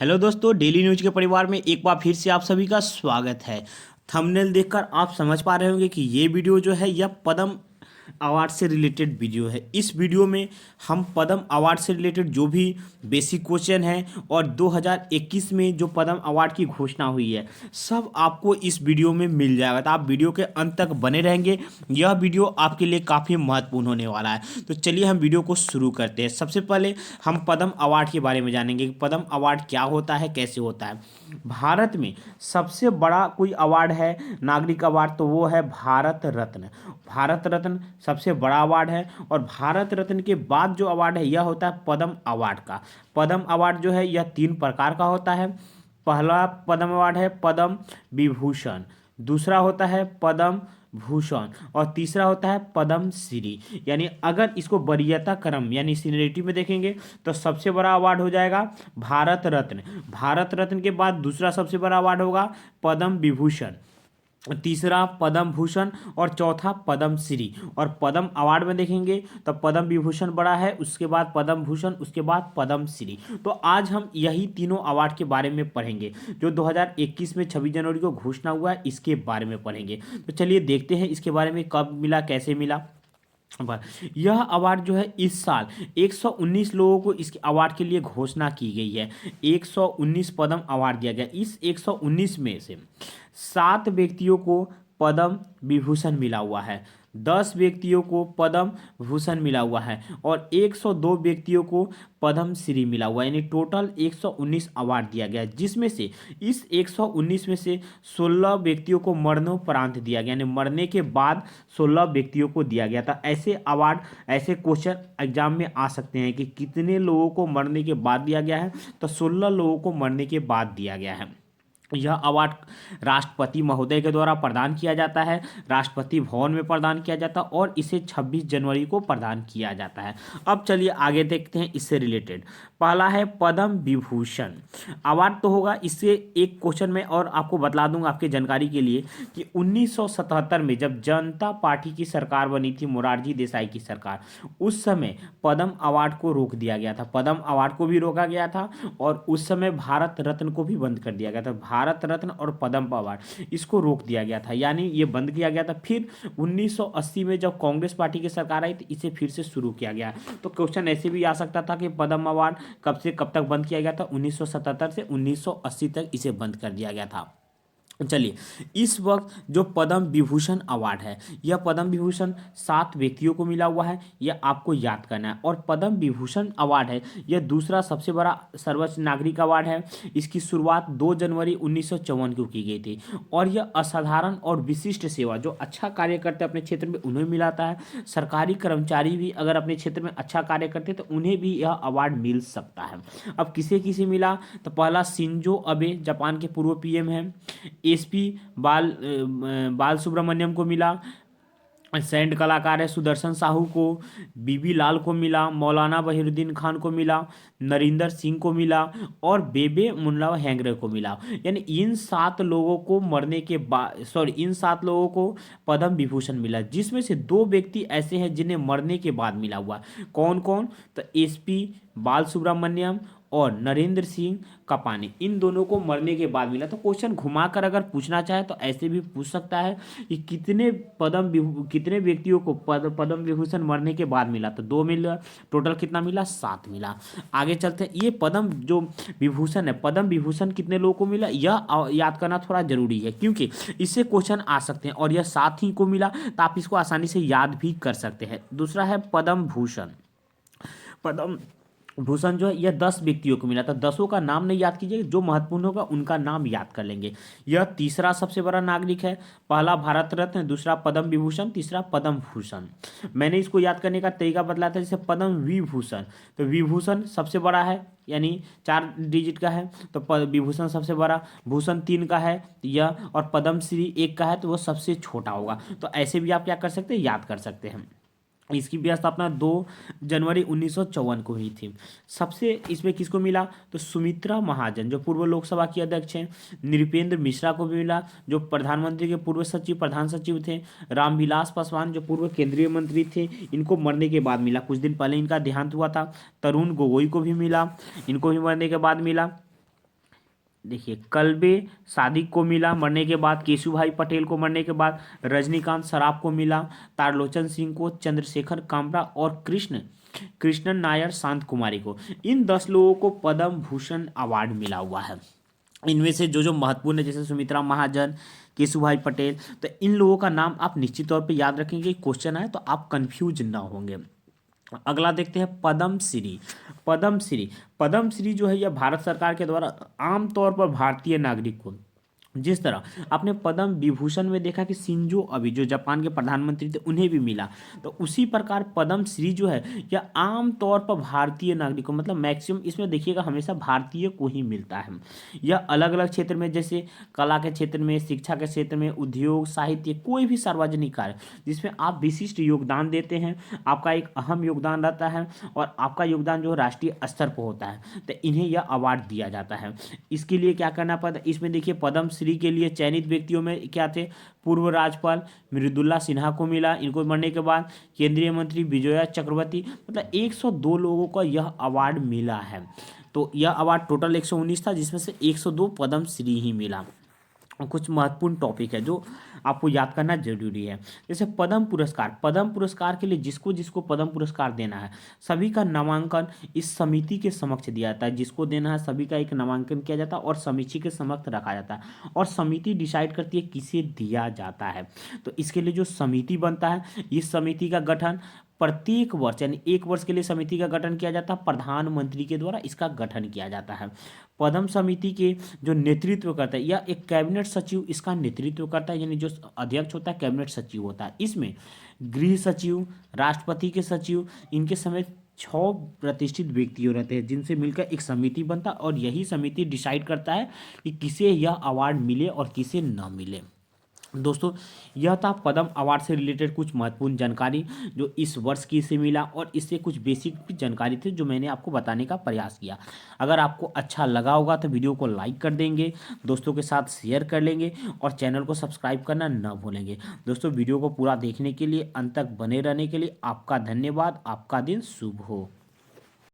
Hello दोस्तों, daily news के परिवार में एक बार फिर से आप सभी का स्वागत है। थंबनेल देखकर आप समझ पा रहे होंगे कि ये वीडियो जो है यह पद्म अवार्ड से रिलेटेड वीडियो है। इस वीडियो में हम पद्म अवार्ड से रिलेटेड जो भी बेसिक क्वेश्चन हैं और 2021 में जो पद्म अवार्ड की घोषणा हुई है सब आपको इस वीडियो में मिल जाएगा। तो आप वीडियो के अंत तक बने रहेंगे। यह वीडियो आपके लिए काफ़ी महत्वपूर्ण होने वाला है। तो चलिए हम वीडियो को शुरू करते हैं। सबसे पहले हम पद्म अवार्ड के बारे में जानेंगे कि पद्म अवार्ड क्या होता है, कैसे होता है। भारत में सबसे बड़ा कोई अवार्ड है, नागरिक अवार्ड, तो वो है भारत रत्न। भारत रत्न सबसे बड़ा अवार्ड है और भारत रत्न के बाद जो अवार्ड है यह होता है पद्म अवार्ड का। पद्म अवार्ड जो है यह 3 प्रकार का होता है। पहला पद्म अवार्ड है पद्म विभूषण, दूसरा होता है पद्म भूषण और तीसरा होता है पद्म श्री। यानी अगर इसको वरीयता क्रम यानी सीनियरिटी में देखेंगे तो सबसे बड़ा अवार्ड हो जाएगा भारत रत्न। भारत रत्न के बाद दूसरा सबसे बड़ा अवार्ड होगा पद्म विभूषण, तीसरा पद्म भूषण और चौथा पद्म श्री। और पद्म अवार्ड में देखेंगे तो पद्म विभूषण बड़ा है, उसके बाद पद्म भूषण, उसके बाद पद्म श्री। तो आज हम यही तीनों अवार्ड के बारे में पढ़ेंगे जो 2021 में 26 जनवरी को घोषणा हुआ है, इसके बारे में पढ़ेंगे। तो चलिए देखते हैं इसके बारे में, कब मिला, कैसे मिला। यह अवार्ड जो है इस साल 119 लोगों को इस अवार्ड के लिए घोषणा की गई है। 119 पद्म अवार्ड दिया गया। इस 119 में से 7 व्यक्तियों को पद्म विभूषण मिला हुआ है, 10 व्यक्तियों को पद्म भूषण मिला हुआ है और 102 व्यक्तियों को पद्म श्री मिला हुआ है। यानी टोटल 119 अवार्ड दिया गया, जिसमें से इस 119 में से 16 व्यक्तियों को मरणोपरांत दिया गया, यानी मरने के बाद 16 व्यक्तियों को दिया गया था। ऐसे अवार्ड, ऐसे क्वेश्चन एग्जाम में आ सकते हैं कि कितने लोगों को मरने के बाद दिया गया है, तो 16 लोगों को मरने के बाद दिया गया है। यह अवार्ड राष्ट्रपति महोदय के द्वारा प्रदान किया जाता है, राष्ट्रपति भवन में प्रदान किया जाता है और इसे 26 जनवरी को प्रदान किया जाता है। अब चलिए आगे देखते हैं इससे रिलेटेड। पहला है पद्म विभूषण अवार्ड। तो होगा इससे एक क्वेश्चन में और आपको बतला दूंगा आपके जानकारी के लिए कि 1977 में जब जनता पार्टी की सरकार बनी थी, मोरारजी देसाई की सरकार, उस समय पद्म अवार्ड को रोक दिया गया था। पद्म अवार्ड को भी रोका गया था और उस समय भारत रत्न को भी बंद कर दिया गया था। भारत रत्न और पद्म अवार्ड इसको रोक दिया गया था, यानी ये बंद किया गया था। फिर 1980 में जब कांग्रेस पार्टी की सरकार आई तो इसे फिर से शुरू किया गया। तो क्वेश्चन ऐसे भी आ सकता था कि पद्म अवार्ड कब से कब तक बंद किया गया था। 1977 से 1980 तक इसे बंद कर दिया गया था। चलिए, इस वक्त जो पद्म विभूषण अवार्ड है, यह पद्म विभूषण 7 व्यक्तियों को मिला हुआ है, यह आपको याद करना है। और पद्म विभूषण अवार्ड है यह दूसरा सबसे बड़ा सर्वोच्च नागरिक अवार्ड है। इसकी शुरुआत 2 जनवरी 1954 को की गई थी और यह असाधारण और विशिष्ट सेवा, जो अच्छा कार्य करते हैं अपने क्षेत्र में उन्हें मिलाता है। सरकारी कर्मचारी भी अगर अपने क्षेत्र में अच्छा कार्य करते तो उन्हें भी यह अवार्ड मिल सकता है। अब किसे किसे मिला, तो पहला शिंजो अबे, जापान के पूर्व पीएम है। एसपी बाल सुब्रमण्यम को मिला। सैंड कलाकार है सुदर्शन साहू को, बीबी लाल को मिला, मौलाना बहिरुद्दीन खान को मिला, नरिंदर सिंह को मिला और बेबे मुन्ना हैंगरे को मिला। यानी इन 7 लोगों को मरने के बाद, इन 7 लोगों को पद्म विभूषण मिला, जिसमें से 2 व्यक्ति ऐसे हैं जिन्हें मरने के बाद मिला हुआ। कौन कौन, तो एसपी बाल सुब्रमण्यम और नरेंद्र सिंह कपानी, इन दोनों को मरने के बाद मिला। तो क्वेश्चन घुमाकर अगर पूछना चाहे तो ऐसे भी पूछ सकता है कि कितने व्यक्तियों को पद्म विभूषण मरने के बाद मिला, तो 2 मिला। टोटल कितना मिला, 7 मिला। आगे चलते हैं। ये पद्म जो विभूषण है, पद्म विभूषण कितने लोगों को मिला यह याद करना थोड़ा जरूरी है, क्योंकि इससे क्वेश्चन आ सकते हैं और यह 7 ही को मिला, तो आप इसको आसानी से याद भी कर सकते हैं। दूसरा है पद्म भूषण। पद्म भूषण जो है यह 10 व्यक्तियों को मिला था। 10 का नाम नहीं याद कीजिए, जो महत्वपूर्ण होगा उनका नाम याद कर लेंगे। यह तीसरा सबसे बड़ा नागरिक है। पहला भारत रत्न, दूसरा पद्म विभूषण, तीसरा पद्म भूषण। मैंने इसको याद करने का तरीका बदला था, जैसे पद्म विभूषण, तो विभूषण सबसे बड़ा है यानी 4 डिजिट का है, तो विभूषण सबसे बड़ा, भूषण 3 का है यह, और पद्म श्री 1 का है तो वो सबसे छोटा होगा। तो ऐसे भी आप क्या कर सकते हैं, याद कर सकते हैं। इसकी भी स्थापना 2 जनवरी 1954 को हुई थी। सबसे इसमें किसको मिला, तो सुमित्रा महाजन जो पूर्व लोकसभा की अध्यक्ष हैं। नृपेंद्र मिश्रा को भी मिला जो प्रधानमंत्री के पूर्व सचिव, प्रधान सचिव थे। रामविलास पासवान जो पूर्व केंद्रीय मंत्री थे, इनको मरने के बाद मिला, कुछ दिन पहले इनका देहांत हुआ था। तरुण गोगोई को भी मिला, इनको भी मरने के बाद मिला। देखिए कल्बे सादिक को मिला मरने के बाद, केशुभाई पटेल को मरने के बाद, रजनीकांत सराफ को मिला, तारलोचन सिंह को, चंद्रशेखर कामरा और कृष्णन नायर शांत कुमारी को, इन 10 लोगों को पद्म भूषण अवार्ड मिला हुआ है। इनमें से जो जो महत्वपूर्ण है जैसे सुमित्रा महाजन, केशुभाई पटेल, तो इन लोगों का नाम आप निश्चित तौर पे याद रखेंगे, क्वेश्चन आए तो आप कंफ्यूज ना होंगे। अगला देखते हैं पद्मश्री। पद्मश्री पद्मश्री जो है यह भारत सरकार के द्वारा आमतौर पर भारतीय नागरिक को, जिस तरह आपने पद्म विभूषण में देखा कि शिंजो अबे जो जापान के प्रधानमंत्री थे उन्हें भी मिला, तो उसी प्रकार पद्मश्री जो है यह आमतौर पर भारतीय नागरिक को, मतलब मैक्सिमम इसमें देखिएगा हमेशा भारतीय को ही मिलता है। यह अलग अलग क्षेत्र में जैसे कला के क्षेत्र में, शिक्षा के क्षेत्र में, उद्योग, साहित्य, कोई भी सार्वजनिक कार्य जिसमें आप विशिष्ट योगदान देते हैं, आपका एक अहम योगदान रहता है और आपका योगदान जो राष्ट्रीय स्तर पर होता है, तो इन्हें यह अवार्ड दिया जाता है। इसके लिए क्या करना पड़ता है, इसमें देखिए पद्मश्री के लिए चयनित व्यक्तियों में क्या थे, पूर्व राज्यपाल मृदुला सिन्हा को मिला, इनको मरने के बाद केंद्रीय मंत्री विजया चक्रवर्ती, मतलब 102 लोगों को यह अवार्ड मिला है। तो यह अवार्ड टोटल 119 था जिसमें से 102 पद्मश्री ही मिला। कुछ महत्वपूर्ण टॉपिक है जो आपको याद करना जरूरी है, जैसे पद्म पुरस्कार के लिए जिसको जिसको पद्म पुरस्कार देना है सभी का नामांकन इस समिति के समक्ष दिया जाता है, जिसको देना है सभी का एक नामांकन किया जाता है और समिति के समक्ष रखा जाता है और समिति डिसाइड करती है किसे दिया जाता है। तो इसके लिए जो समिति बनता है, इस समिति का गठन प्रत्येक वर्ष यानी 1 वर्ष के लिए समिति का गठन किया जाता है, प्रधानमंत्री के द्वारा इसका गठन किया जाता है। पद्म समिति के जो नेतृत्व करता है या एक कैबिनेट सचिव इसका नेतृत्व करता है, यानी जो अध्यक्ष होता है कैबिनेट सचिव होता है। इसमें गृह सचिव, राष्ट्रपति के सचिव, इनके समेत 6 प्रतिष्ठित व्यक्ति रहते हैं जिनसे मिलकर एक समिति बनता है और यही समिति डिसाइड करता है कि किसे यह अवार्ड मिले और किसे न मिले। दोस्तों यह था पद्म अवार्ड से रिलेटेड कुछ महत्वपूर्ण जानकारी जो इस वर्ष की से मिला और इससे कुछ बेसिक भी जानकारी थी जो मैंने आपको बताने का प्रयास किया। अगर आपको अच्छा लगा होगा तो वीडियो को लाइक कर देंगे, दोस्तों के साथ शेयर कर लेंगे और चैनल को सब्सक्राइब करना न भूलेंगे। दोस्तों वीडियो को पूरा देखने के लिए, अंत तक बने रहने के लिए आपका धन्यवाद। आपका दिन शुभ हो।